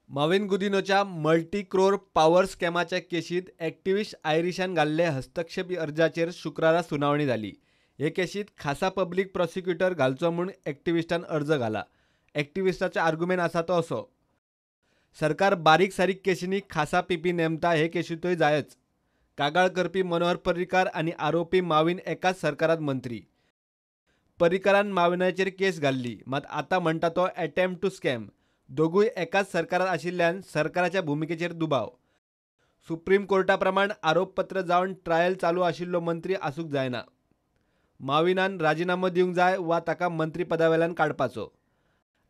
Mauvin गुदिनोच्या multi crore power स्कॅमाच्या केशीत activist आयरिशान घाल्ले हस्तक्षेप अर्जाचेर शुक्रारा सुनावणी जाली। हे केशीत खासा पब्लिक प्रॉसिक्युटर घालचो म्हूण ॲक्टिव्हिस्टान अर्ज घाला। ॲक्टिव्हिस्टाचो आर्ग्युमेंट आसा तो असो, सरकार बारीक सारीक केशींनी खासा पीपी नेमता हे केशींतूय जायच। कागाळ करपी मनोहर पर्रीकार आनी आरोपी माविन एकाच सरकारांत मंत्री। पर्रीकारान माविनाचेर केस घाल्ली, मात आतां म्हणटा तो अटेम्प्ट टू स्कॅम। दोगूय एकाच सरकारात आशिल्ल्यान सरकाराच्या भुमिकेचेर दुबाव। सुप्रीम कोर्टा प्रमाण आरोपपत्र जावन ट्रायल चालू आशिल्लो मंत्री आसूंक जायना। माविनान राजिनामो दिवंक जाय वा ताका मंत्री पदावेल्यान काडपाचो।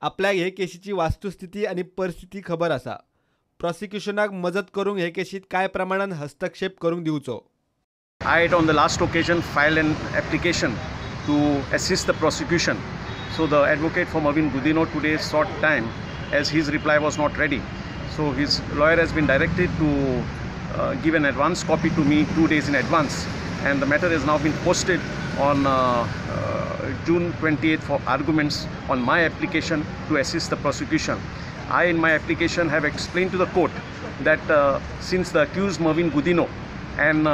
आपल्याक हे केशीची वास्तुस्थिती आनी परिस्थिती खबर आसा। प्रॉसिक्युशनाक मजत करूंक हे केशीत कांय प्रमाणात हस्तक्षेप करूंक दिवचो। I had on the last occasion filed an application to assist the prosecution. So the advocate for Mauvin Godinho today sought time as his reply was not ready. So his lawyer has been directed to give an advance copy to me 2 days in advance, and the matter has now been posted on June 28th for arguments on my application to assist the prosecution. I in my application have explained to the court that since the accused Mauvin Godinho and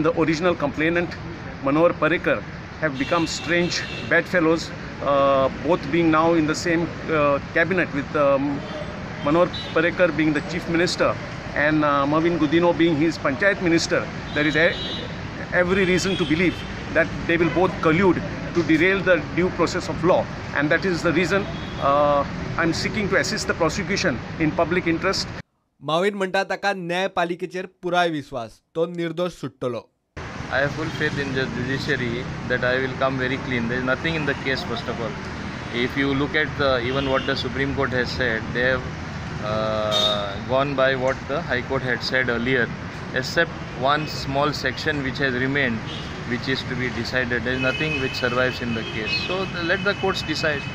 the original complainant Manohar Parrikar have become strange bedfellows, both being now in the same cabinet with Manohar Parrikar being the chief minister and Mauvin Godinho being his panchayat minister, there is every reason to believe that they will both collude to derail the due process of law, and that is the reason I'm seeking to assist the prosecution in public interest. Mauvin म्हणटा ताका न्यायपालिकेचेर पुराय विश्वास, तो निर्दोष सुट्टलो। I have full faith in the judiciary that I will come very clean. There is nothing in the case, first of all. If you look at even what the Supreme Court has said, they have gone by what the High Court had said earlier, except one small section which has remained, which is to be decided. There is nothing which survives in the case. So let the courts decide.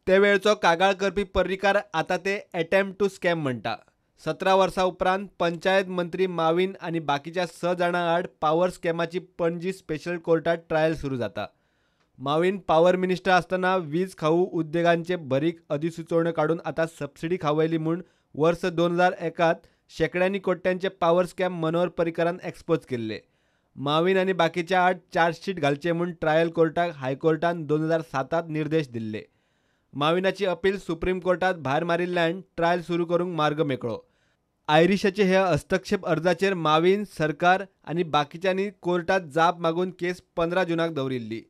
ते वेळचो कागाळ करपी पर्रीकार आता ते attempt to scam म्हणटा। 17 वर्सां उपरांत पंचायत मंत्री माविन आनी बाकीच्या 6 जाणां आड पॉवर स्कॅमाची पणजी स्पेशल कोर्टात ट्रायल सुरू जाता। माविन पॉवर मिनिस्टर आसतना वीज खाऊ उद्देगांचे भरीक अधिसुचोवण्यो काडून आतां सबसिडी खावयली म्हूण वर्स 2001त शेकड्यांनी कोट्यांचे पॉवर स्कॅम मनोहर पर्रीकारान एक्सपोज केल्ले। माविन आनी बाकीच्या आड चार्जशीट घालचे म्हूण ट्रायल कोर्टाक हायकोर्टान 2007त निर्देश दिल्ले। माविनाची अपील सुप्रीम कोर्टात भायर मारिल्ल्यान ट्रायल सुरू करूंक मार्ग मेकळो। आयरिशाचे हे हस्तक्षेप अर्जाचेर माविन, सरकार आनी बाकीच्यांनी कोर्टात जाप मागून केस 15 जूनाक दवरिल्ली।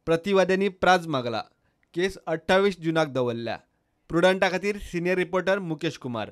प्रतिवाद्यांनी प्राझ मागला। केस 28 जूनाक दवरल्या। प्रुडंटा खातीर सिनियर रिपोर्टर मुकेश कुमार।